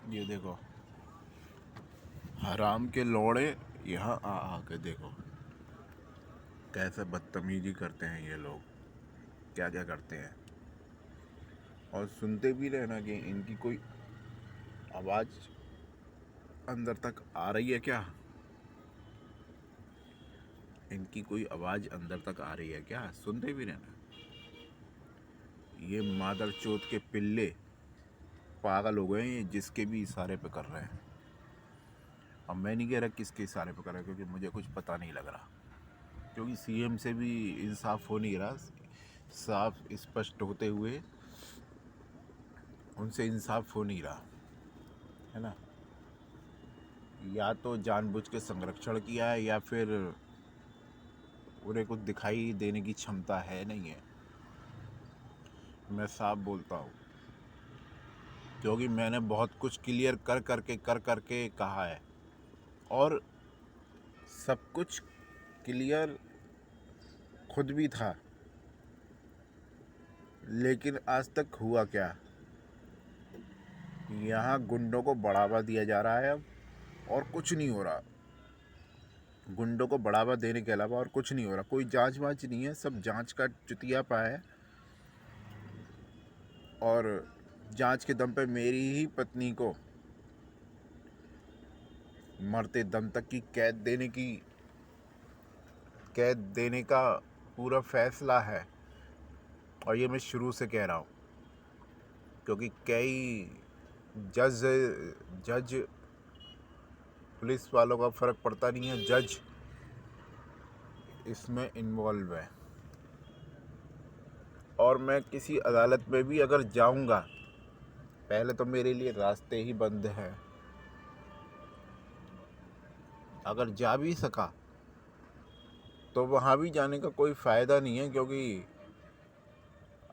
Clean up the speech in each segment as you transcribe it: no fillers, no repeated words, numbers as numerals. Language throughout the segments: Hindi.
ये देखो, हराम के लौड़े यहाँ आ आके देखो कैसे बदतमीजी करते हैं ये लोग, क्या क्या करते हैं। और सुनते भी रहे ना कि इनकी कोई आवाज़ अंदर तक आ रही है क्या, इनकी कोई आवाज़ अंदर तक आ रही है क्या, सुनते भी रहना। ये मादर चोत के पिल्ले पागल हो गए हैं, जिसके भी इशारे पे कर रहे हैं। अब मैं नहीं कह रहा किसके इशारे पे कर रहा है, क्योंकि मुझे कुछ पता नहीं लग रहा, क्योंकि सीएम से भी इंसाफ हो नहीं रहा। साफ स्पष्ट होते हुए उनसे इंसाफ हो नहीं रहा है ना। या तो जानबूझ के संरक्षण किया है, या फिर उन्हें कुछ दिखाई देने की क्षमता है नहीं है। मैं साफ बोलता हूँ, क्योंकि मैंने बहुत कुछ क्लियर कर करके कहा है, और सब कुछ क्लियर खुद भी था, लेकिन आज तक हुआ क्या। यहाँ गुंडों को बढ़ावा दिया जा रहा है अब, और कुछ नहीं हो रहा। गुंडों को बढ़ावा देने के अलावा और कुछ नहीं हो रहा। कोई जांच वांच नहीं है, सब जांच का चुतियापा है। और जांच के दम पे मेरी ही पत्नी को मरते दम तक की कैद देने का पूरा फैसला है। और ये मैं शुरू से कह रहा हूँ, क्योंकि कई जज पुलिस वालों का फ़र्क पड़ता नहीं है, जज इसमें इन्वॉल्व है। और मैं किसी अदालत में भी अगर जाऊंगा, पहले तो मेरे लिए रास्ते ही बंद हैं। अगर जा भी सका तो वहाँ भी जाने का कोई फ़ायदा नहीं है, क्योंकि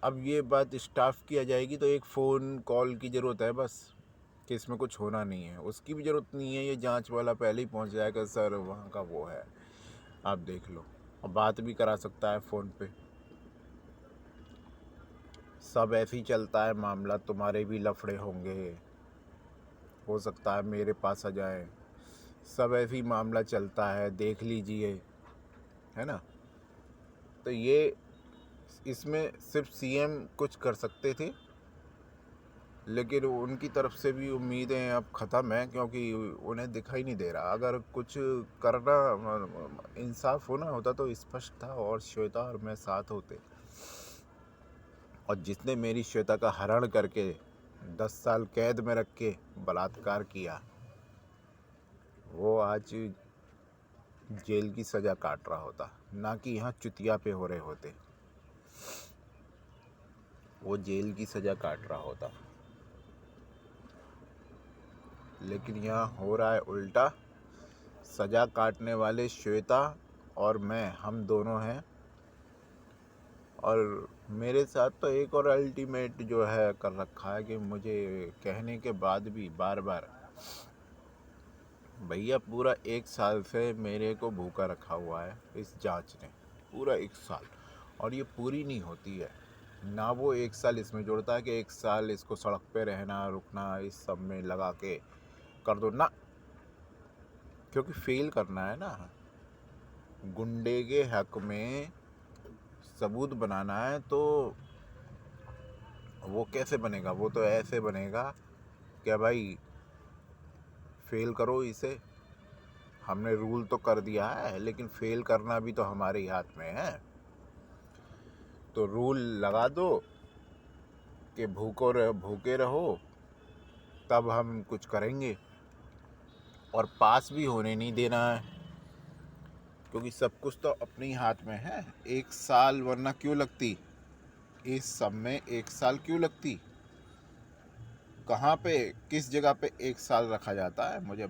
अब ये बात स्टाफ की आ जाएगी तो एक फ़ोन कॉल की ज़रूरत है बस, कि इसमें कुछ होना नहीं है। उसकी भी ज़रूरत नहीं है, ये जांच वाला पहले ही पहुंच जाएगा, सर वहाँ का वो है, आप देख लो। और बात भी करा सकता है फ़ोन पे। सब ऐसे ही चलता है मामला, तुम्हारे भी लफड़े होंगे, हो सकता है मेरे पास आ जाए। सब ऐसे ही मामला चलता है, देख लीजिए, है ना। तो ये इसमें सिर्फ सीएम कुछ कर सकते थे, लेकिन उनकी तरफ से भी उम्मीदें अब ख़त्म हैं, क्योंकि उन्हें दिखाई नहीं दे रहा। अगर कुछ करना, इंसाफ होना होता तो स्पष्ट था, और श्वेता और मैं साथ होते। और जिसने मेरी श्वेता का हरण करके 10 साल कैद में रख के बलात्कार किया, वो आज जेल की सज़ा काट रहा होता, ना कि यहाँ चुतिया पे हो रहे होते। वो जेल की सज़ा काट रहा होता, लेकिन यहाँ हो रहा है उल्टा। सज़ा काटने वाले श्वेता और मैं, हम दोनों हैं। और मेरे साथ तो एक और अल्टीमेट जो है कर रखा है, कि मुझे कहने के बाद भी बार बार, भैया पूरा 1 साल से मेरे को भूखा रखा हुआ है इस जांच ने, पूरा 1 साल, और ये पूरी नहीं होती है ना। वो 1 साल इसमें जोड़ता है कि 1 साल इसको सड़क पे रहना रुकना इस सब में लगा के कर दो ना, क्योंकि फेल करना है ना। गुंडे के हक में सबूत बनाना है, तो वो कैसे बनेगा? वो तो ऐसे बनेगा कि भाई फेल करो इसे, हमने रूल तो कर दिया है, लेकिन फेल करना भी तो हमारे ही हाथ में है। तो रूल लगा दो कि भूखे रहो, तब हम कुछ करेंगे। और पास भी होने नहीं देना है, क्योंकि सब कुछ तो अपने ही हाथ में है। 1 साल वरना क्यों लगती, इस सब में 1 साल क्यों लगती? कहाँ पे, किस जगह पे 1 साल रखा जाता है, मुझे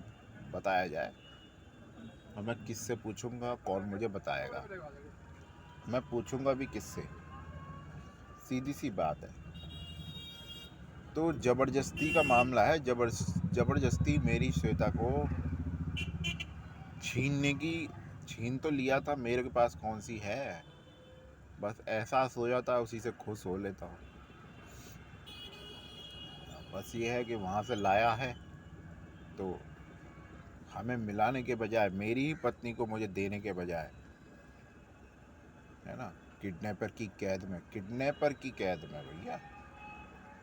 बताया जाए। और मैं किससे पूछूंगा, कौन मुझे बताएगा? मैं पूछूंगा भी किससे? सीधी सी बात है। तो ज़बरदस्ती का मामला है। ज़बरदस्ती मेरी श्वेता को छीन तो लिया था, मेरे के पास कौन सी है। बस एहसास हो जाता है, उसी से खुश हो लेता हूँ। बस ये है कि वहाँ से लाया है, तो हमें मिलाने के बजाय, मेरी ही पत्नी को मुझे देने के बजाय, है ना, किडनैपर की कैद में, किडनैपर की कैद में भैया,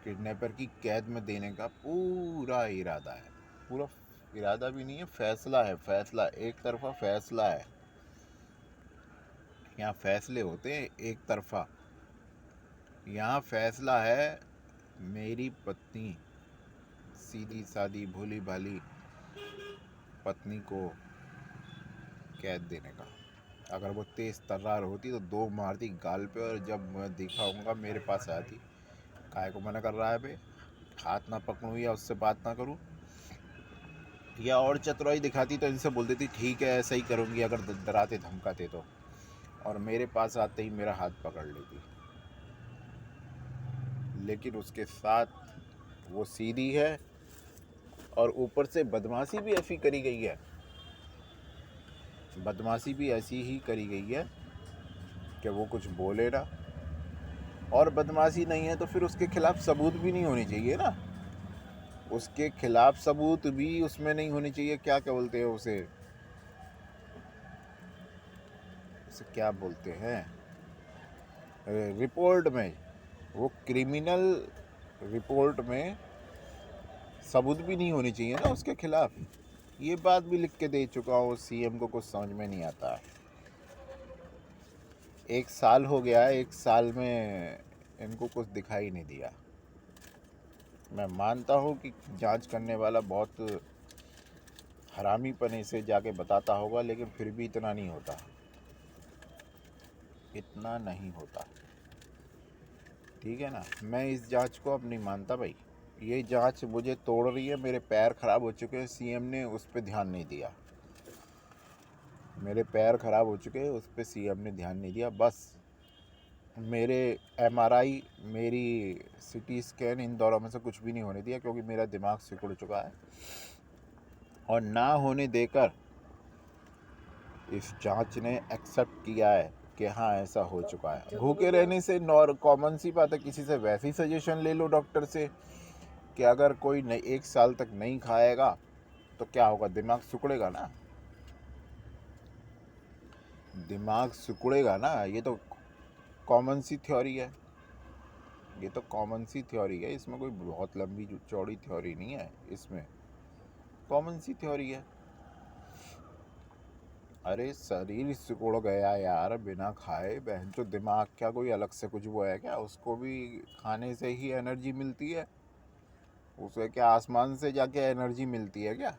किडनैपर की कैद में देने का पूरा इरादा है। पूरा इरादा भी नहीं है, फैसला है, फैसला, एक तरफा फैसला है। यहाँ फैसले होते हैं एक तरफा, यहाँ फैसला है मेरी पत्नी, सीधी सादी भोली भाली पत्नी को कैद देने का। अगर वो तेज़ तर्रार होती तो दो मारती गाल पे, और जब मैं दिखाऊंगा मेरे पास आती, काहे को मना कर रहा है बे, हाथ ना पकड़ूँ या उससे बात ना करूँ, या और चतुराई दिखाती तो इनसे बोल देती ठीक है ऐसा ही करूँगी अगर डराते धमकाते तो, और मेरे पास आते ही मेरा हाथ पकड़ लेती। लेकिन उसके साथ वो सीधी है, और ऊपर से बदमाशी भी ऐसी करी गई है, बदमाशी भी ऐसी ही करी गई है कि वो कुछ बोले ना। और बदमाशी नहीं है तो फिर उसके खिलाफ सबूत भी नहीं होनी चाहिए ना, उसके खिलाफ सबूत भी उसमें नहीं होनी चाहिए। क्या क्या बोलते हैं उसे, उसे क्या बोलते हैं, रिपोर्ट में, वो क्रिमिनल रिपोर्ट में सबूत भी नहीं होनी चाहिए ना उसके खिलाफ। ये बात भी लिख के दे चुका हूँ, सीएम को कुछ समझ में नहीं आता है। 1 साल हो गया है, 1 साल में इनको कुछ दिखाई नहीं दिया। मैं मानता हूँ कि जांच करने वाला बहुत हरामीपने से जाके बताता होगा, लेकिन फिर भी इतना नहीं होता, इतना नहीं होता। ठीक है ना, मैं इस जांच को अब नहीं मानता भाई। ये जांच मुझे तोड़ रही है, मेरे पैर खराब हो चुके हैं, सीएम ने उस पर ध्यान नहीं दिया, मेरे पैर खराब हो चुके हैं, उस पर सीएम ने ध्यान नहीं दिया। बस मेरे एमआरआई, मेरी सीटी स्कैन, इन दौरों में से कुछ भी नहीं होने दिया, क्योंकि मेरा दिमाग सिकुड़ चुका है। और ना होने देकर इस जांच ने एक्सेप्ट किया है कि हाँ ऐसा हो चुका है। भूखे रहने से कॉमन सी बात है, किसी से वैसी सजेशन ले लो डॉक्टर से कि अगर कोई 1 साल तक नहीं खाएगा तो क्या होगा, दिमाग सिकुड़ेगा ना, दिमाग सिकुड़ेगा ना। ये तो कॉमन सी थ्योरी है, ये तो कॉमन सी थ्योरी है, इसमें कोई बहुत लंबी चौड़ी थ्योरी नहीं है, इसमें कॉमन सी थ्योरी है। अरे शरीर सिकुड़ गया यार बिना खाए, बहन तो दिमाग क्या कोई अलग से कुछ वो है क्या, उसको भी खाने से ही एनर्जी मिलती है, उसे क्या आसमान से जाके एनर्जी मिलती है क्या?